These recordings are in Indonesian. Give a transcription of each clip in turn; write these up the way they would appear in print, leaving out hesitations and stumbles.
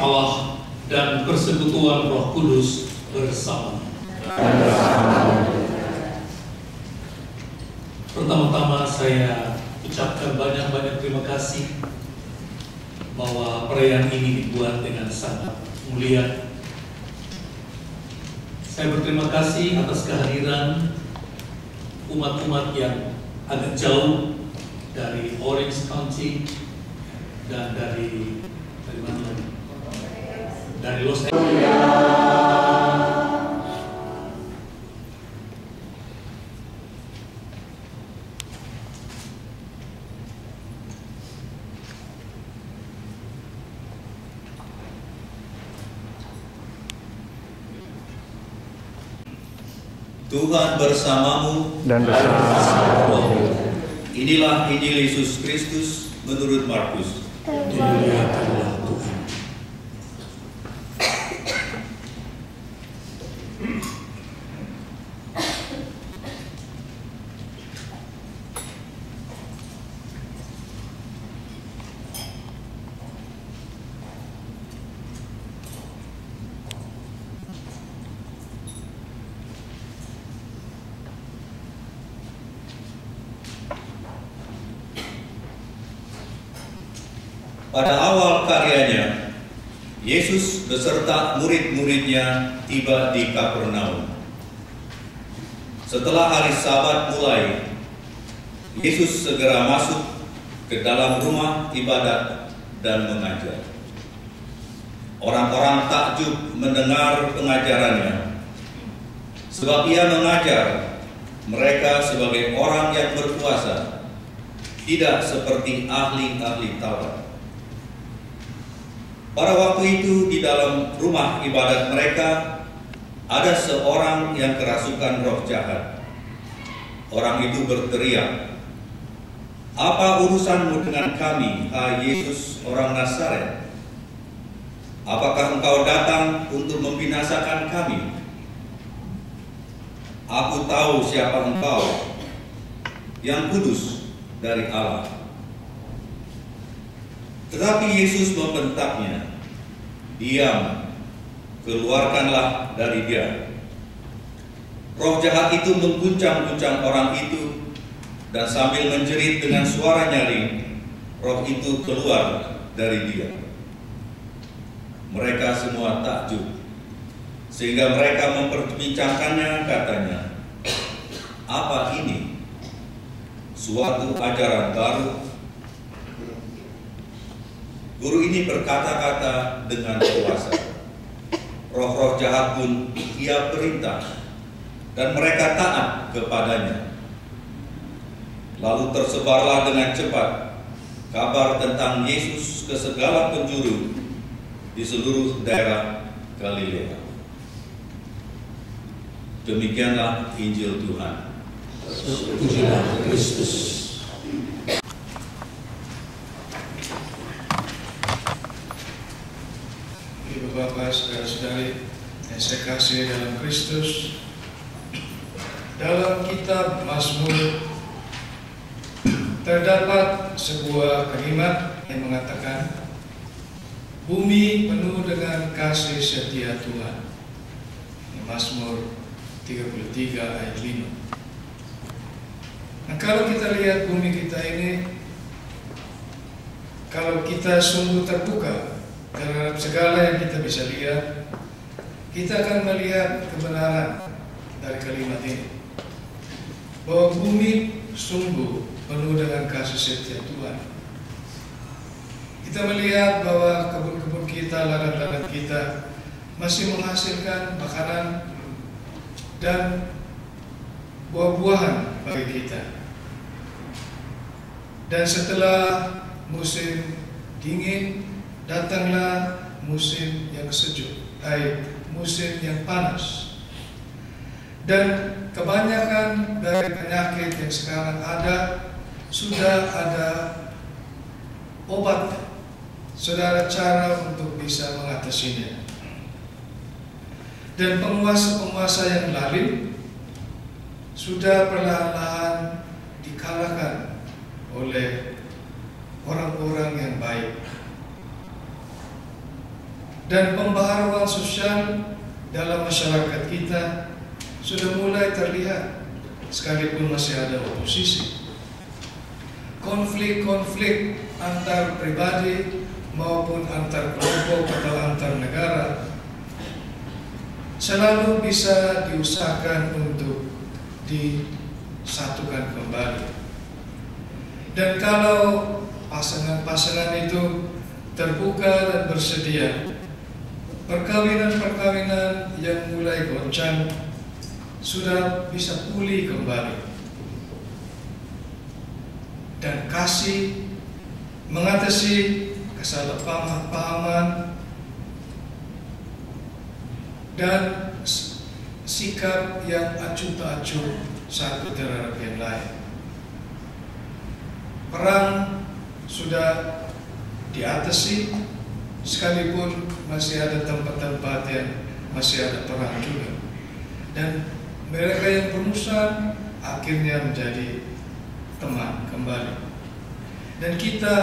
Allah dan persekutuan Roh Kudus bersama. Pertama-tama saya ucapkan banyak-banyak terima kasih bahwa perayaan ini dibuat dengan sangat mulia. Saya berterima kasih atas kehadiran umat-umat yang agak jauh dari Orange County dan dari mana lagi? Dari Los Angeles. Tuhan bersamamu dan bersama rohmu. Inilah Injil Yesus Kristus menurut Markus. Dimuliakanlah Tuhan. Pada awal karyanya, Yesus beserta murid-muridnya tiba di Kapernaum. Setelah hari Sabat mulai, Yesus segera masuk ke dalam rumah ibadat dan mengajar. Orang-orang takjub mendengar pengajarannya, sebab ia mengajar mereka sebagai orang yang berkuasa, tidak seperti ahli-ahli Taurat. Pada waktu itu di dalam rumah ibadat mereka ada seorang yang kerasukan roh jahat. Orang itu berteriak, "Apa urusanmu dengan kami, hai Yesus orang Nazaret? Apakah engkau datang untuk membinasakan kami? Aku tahu siapa engkau, yang kudus dari Allah." Tetapi Yesus membentaknya, "Diam, keluarkanlah dari dia." Roh jahat itu mengguncang-guncang orang itu, dan sambil menjerit dengan suara nyaring, roh itu keluar dari dia. Mereka semua takjub, sehingga mereka memperbincangkannya, katanya, "Apa ini? Suatu ajaran baru? Guru ini berkata-kata dengan kuasa. Roh-roh jahat pun ia perintah, dan mereka taat kepadanya. Lalu tersebarlah dengan cepat kabar tentang Yesus ke segala penjuru di seluruh daerah Galilea. Demikianlah Injil Tuhan. Pujilah Kristus. Bapak, saudara-saudari yang saya kasih dalam Kristus, dalam kitab Mazmur terdapat sebuah kalimat yang mengatakan, "Bumi penuh dengan kasih setia Tuhan." Mazmur 33 ayat 5. Nah, kalau kita lihat bumi kita ini, kalau kita sungguh terbuka terhadap segala yang kita bisa lihat, kita akan melihat kebenaran dari kalimat ini, bahwa bumi sungguh penuh dengan kasih setia Tuhan. Kita melihat bahwa kebun-kebun kita, ladang-ladang kita masih menghasilkan makanan dan buah-buahan bagi kita. Dan setelah musim dingin, datanglah musim yang sejuk, musim yang panas. Dan kebanyakan dari penyakit yang sekarang ada, sudah ada obat, sudah ada cara untuk bisa mengatasinya. Dan penguasa-penguasa yang lalim sudah perlahan-lahan dikalahkan oleh orang-orang yang baik. dan pembaharuan sosial dalam masyarakat kita sudah mulai terlihat, sekalipun masih ada oposisi. Konflik-konflik antar pribadi maupun antar kelompok atau antar negara selalu bisa diusahakan untuk disatukan kembali. Dan kalau pasangan-pasangan itu terbuka dan bersedia, perkawinan-perkawinan yang mulai goncang sudah bisa pulih kembali. Dan kasih mengatasi kesalahpahaman dan sikap yang acuh tak acuh satu terhadap yang lain. Perang sudah diatasi, sekalipun masih ada tempat-tempat yang masih ada perang juga. Dan mereka yang bermusuhan akhirnya menjadi teman kembali. Dan kita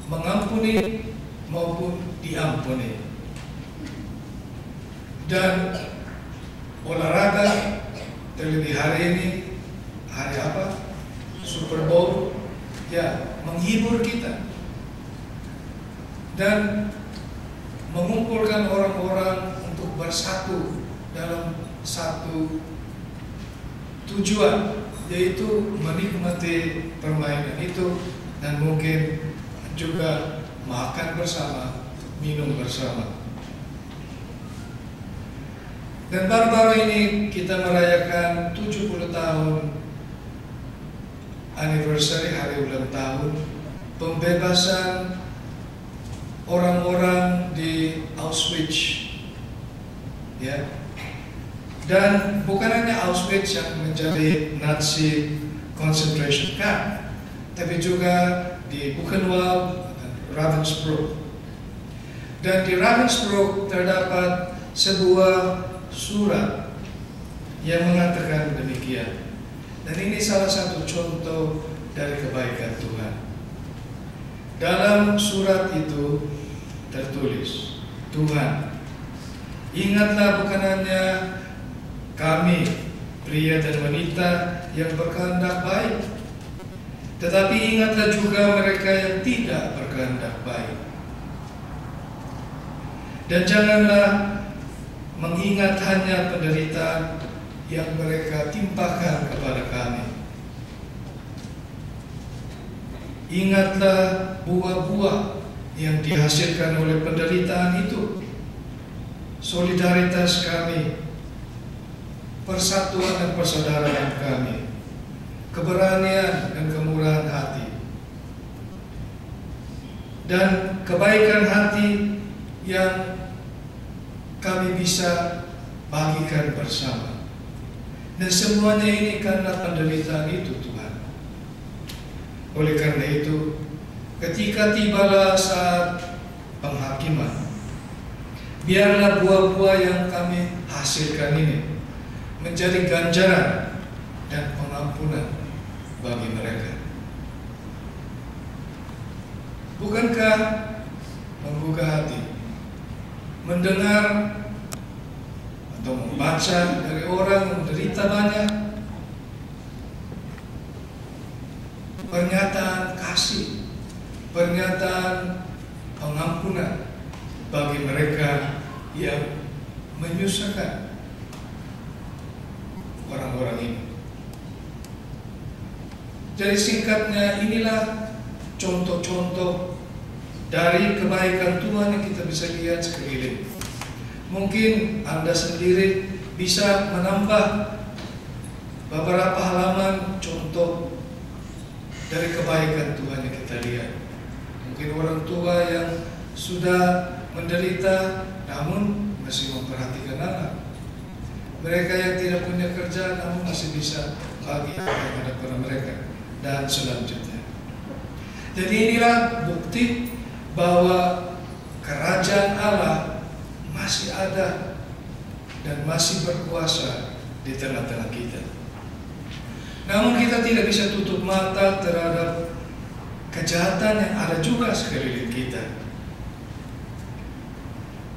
mengampuni maupun diampuni. Dan olahraga, terlebih hari ini, hari apa? Super Bowl, ya, menghibur kita dan mengumpulkan orang-orang untuk bersatu dalam satu tujuan, yaitu menikmati permainan itu dan mungkin juga makan bersama, minum bersama. Dan baru-baru ini kita merayakan 70 tahun anniversary, hari ulang tahun pembebasan orang-orang di Auschwitz, ya. Dan bukan hanya Auschwitz yang menjadi Nazi concentration camp, tapi juga di Buchenwald dan Ravensbrück. Dan di Ravensbrück terdapat sebuah surat yang mengatakan demikian. Dan ini salah satu contoh dari kebaikan Tuhan. Dalam surat itu tertulis, Tuhan, ingatlah bukan hanya kami, pria dan wanita yang berkehendak baik, tetapi ingatlah juga mereka yang tidak berkehendak baik. Dan janganlah mengingat hanya penderitaan yang mereka timpakan kepada kami. Ingatlah buah-buah yang dihasilkan oleh penderitaan itu, solidaritas kami, persatuan dan persaudaraan kami, keberanian dan kemurahan hati, dan kebaikan hati yang kami bisa bagikan bersama. Dan semuanya ini karena penderitaan itu, Tuhan. Oleh karena itu, ketika tibalah saat penghakiman, biarlah buah-buah yang kami hasilkan ini menjadi ganjaran dan pengampunan bagi mereka. Bukankah membuka hati, mendengar atau membaca dari orang yang menderita banyak pernyataan kasih, pernyataan pengampunan bagi mereka yang menyusahkan orang-orang ini. Jadi singkatnya, inilah contoh-contoh dari kebaikan Tuhan yang kita bisa lihat sekeliling. Mungkin Anda sendiri bisa menambah beberapa halaman contoh dari kebaikan Tuhan yang kita lihat. Mungkin orang tua yang sudah menderita namun masih memperhatikan anak. Mereka yang tidak punya kerja namun masih bisa bagi kepada mereka, dan selanjutnya. Jadi inilah bukti bahwa kerajaan Allah masih ada dan masih berkuasa di tengah-tengah kita. Namun kita tidak bisa tutup mata terhadap kejahatan yang ada juga sekeliling kita.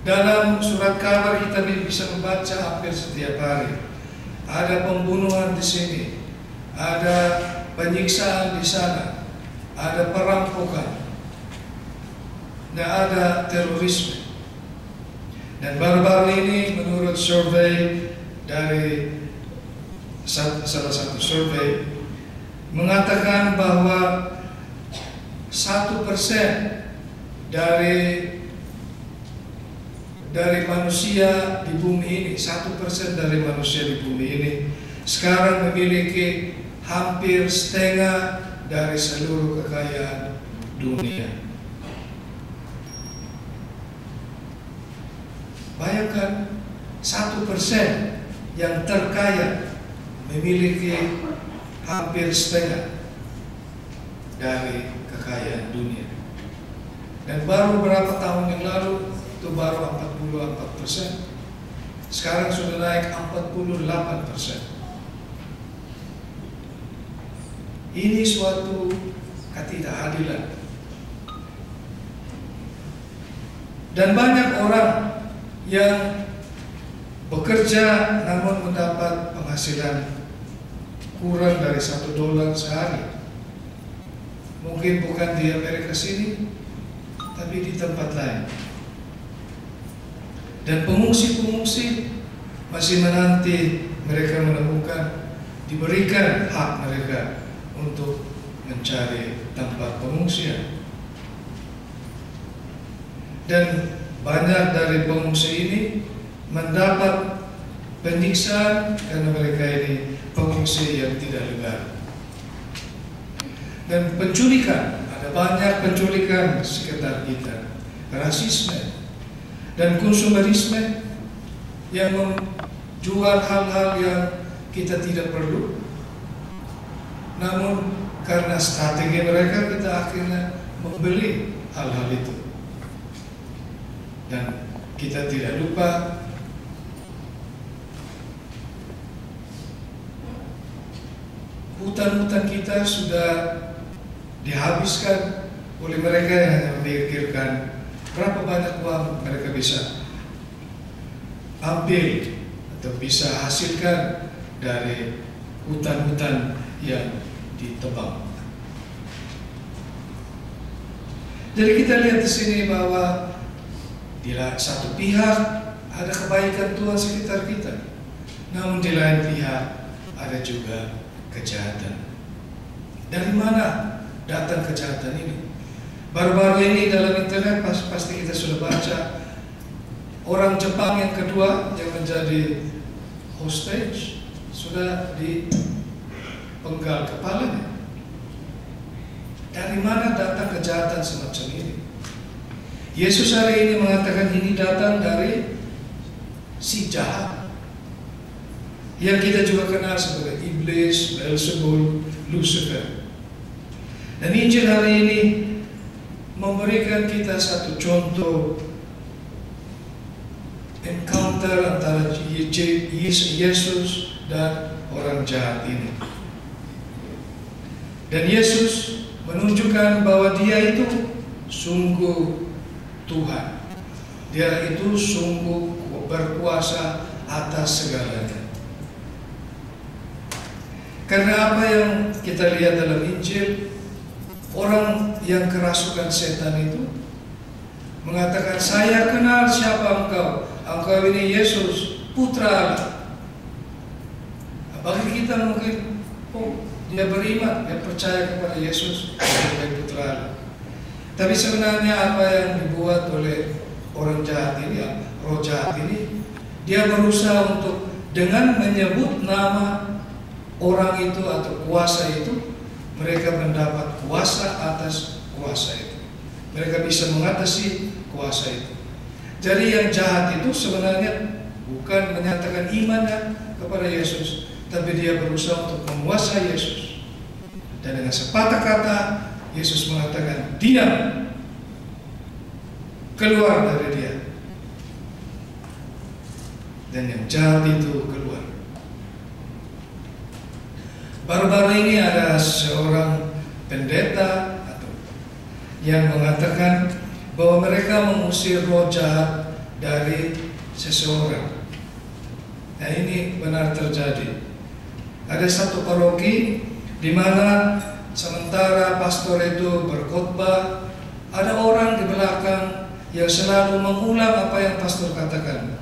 Dalam surat kabar kita bisa membaca hampir setiap hari. Ada pembunuhan di sini, ada penyiksaan di sana, ada perampokan, dan ada terorisme. Dan baru-baru ini menurut survei dari salah satu survei mengatakan bahwa 1% dari manusia di bumi ini, 1% dari manusia di bumi ini sekarang memiliki hampir setengah dari seluruh kekayaan dunia. Bayangkan 1% yang terkaya memiliki hampir setengah dari kekayaan dunia. Dan baru beberapa tahun yang lalu itu baru 44%. Sekarang sudah naik 48%. Ini suatu ketidakadilan. Dan banyak orang yang bekerja namun mendapat penghasilan kurang dari $1 sehari. Mungkin bukan di Amerika sini, tapi di tempat lain. Dan pengungsi-pengungsi masih menanti mereka menemukan, diberikan hak mereka untuk mencari tempat pengungsian. Dan banyak dari pengungsi ini mendapat penyiksaan karena mereka ini pengungsi yang tidak legal. Dan penculikan, ada banyak penculikan di sekitar kita, rasisme dan konsumerisme yang menjual hal-hal yang kita tidak perlu. Namun karena strategi mereka kita akhirnya membeli hal-hal itu. Dan kita tidak lupa hutan-hutan kita sudah dihabiskan oleh mereka yang hanya memikirkan berapa banyak uang mereka bisa ambil atau bisa hasilkan dari hutan-hutan yang ditebang. Jadi kita lihat di sini bahwa di satu pihak ada kebaikan Tuhan sekitar kita, namun di lain pihak ada juga kejahatan. Dari mana datang kejahatan ini? Baru-baru ini dalam internet pasti kita sudah baca orang Jepang yang kedua yang menjadi hostage sudah dipenggal kepalanya. Dari mana datang kejahatan semacam ini? Yesus hari ini mengatakan ini datang dari si jahat yang kita juga kenal sebagai iblis, Beelzebul, Lucifer. Dan Injil hari ini memberikan kita satu contoh encounter antara Yesus dan orang jahat ini. Dan Yesus menunjukkan bahwa dia itu sungguh Tuhan. Dia itu sungguh berkuasa atas segalanya. Karena apa yang kita lihat dalam Injil, orang yang kerasukan setan itu mengatakan, saya kenal siapa engkau. Engkau ini Yesus, Putra Allah. Bagi kita mungkin, dia beriman, dia percaya kepada Yesus sebagai Putra Allah. Tapi sebenarnya apa yang dibuat oleh orang jahat ini, roh jahat ini, dia berusaha untuk dengan menyebut nama orang itu atau kuasa itu, mereka mendapat kuasa atas kuasa itu. Mereka bisa mengatasi kuasa itu. Jadi yang jahat itu sebenarnya bukan menyatakan imannya kepada Yesus, tapi dia berusaha untuk menguasai Yesus. Dan dengan sepatah kata, Yesus mengatakan, diam, keluar dari dia. Dan yang jahat itu keluar. Baru-baru ini ada seorang pendeta yang mengatakan bahwa mereka mengusir roh jahat dari seseorang. Nah, ini benar terjadi. Ada satu paroki di mana sementara pastor itu berkhotbah, ada orang di belakang yang selalu mengulang apa yang pastor katakan,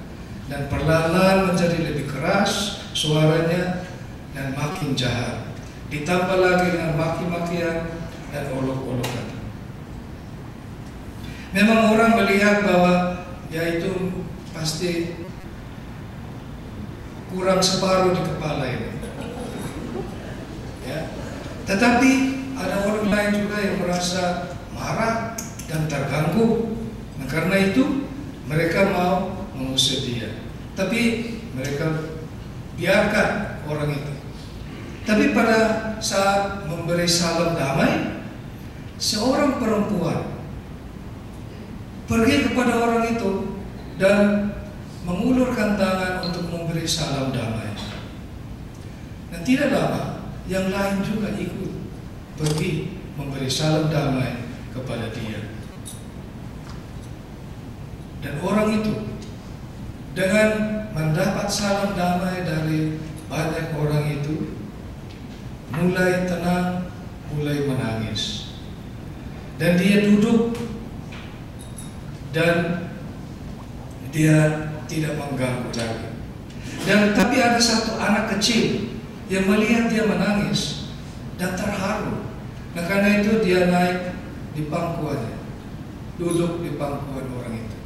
dan perlahan menjadi lebih keras suaranya dan makin jahat, ditambah lagi dengan maki-makian dan olok-olokan. Memang orang melihat bahwa yaitu pasti kurang separuh di kepala ini, ya. Tetapi ada orang lain juga yang merasa marah dan terganggu. Nah, karena itu mereka mau mengusir dia. Tapi mereka biarkan orang itu. Tapi pada saat memberi salam damai, seorang perempuan pergi kepada orang itu dan mengulurkan tangan untuk memberi salam damai. Dan tidak lama, yang lain juga ikut pergi memberi salam damai kepada dia. Dan orang itu dengan mendapat salam damai dari banyak orang itu mulai tenang, mulai menangis. Dan dia duduk dan dia tidak mengganggu lagi. Dan tapi ada satu anak kecil yang melihat dia menangis dan terharu. Nah, karena itu dia naik di pangkuannya, duduk di pangkuan orang itu.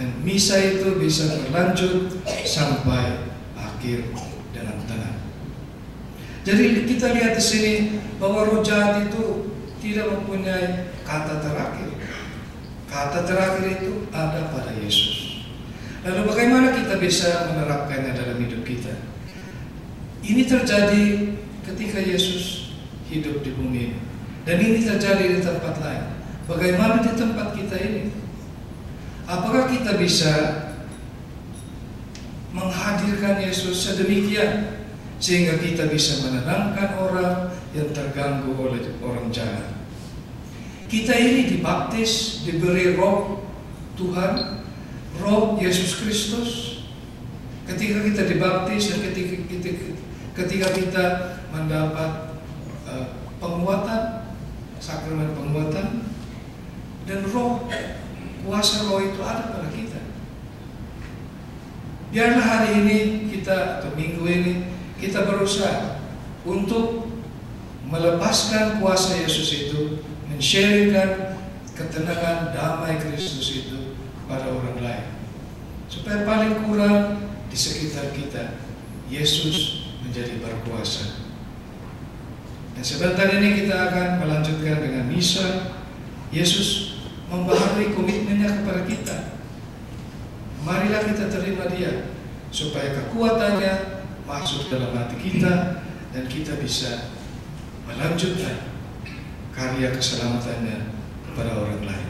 Dan misa itu bisa berlanjut sampai akhir dengan tenang. Jadi kita lihat di sini bahwa roh jahat itu tidak mempunyai kata terakhir. Kata terakhir itu ada pada Yesus. Lalu bagaimana kita bisa menerapkannya dalam hidup kita? Ini terjadi ketika Yesus hidup di bumi ini. Dan ini terjadi di tempat lain. Bagaimana di tempat kita ini? Apakah kita bisa menghadirkan Yesus sedemikian sehingga kita bisa menenangkan orang yang terganggu oleh orang jahat? Kita ini dibaptis, diberi roh Tuhan, roh Yesus Kristus. Ketika kita dibaptis dan ketika kita mendapat penguatan, sakramen penguatan, dan roh, kuasa roh itu ada pada kita. Biarlah hari ini kita, atau minggu ini, kita berusaha untuk melepaskan kuasa Yesus itu, men-sharingkan ketenangan damai Kristus itu pada orang lain, supaya paling kurang di sekitar kita Yesus menjadi berkuasa. Dan sebentar ini kita akan melanjutkan dengan misa. Yesus membaharui komitmennya kepada kita. Marilah kita terima dia, supaya kekuatannya masuk dalam hati kita dan kita bisa melanjutkan karya keselamatannya kepada orang lain.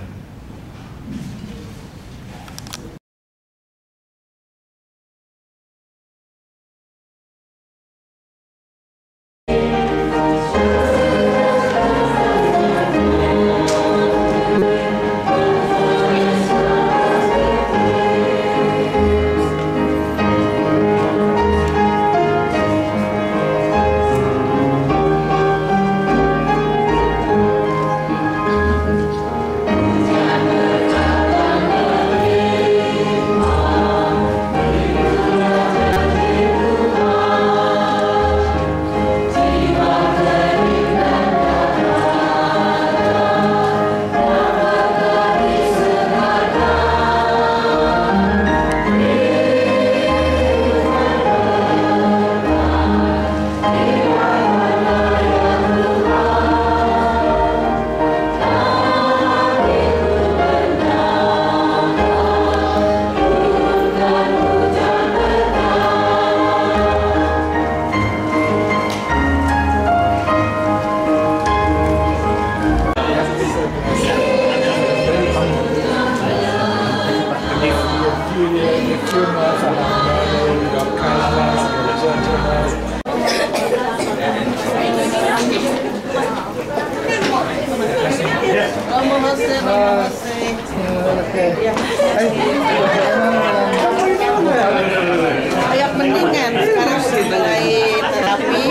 Kayak mendingan sekarang udah mulai terapi.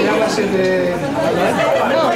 No,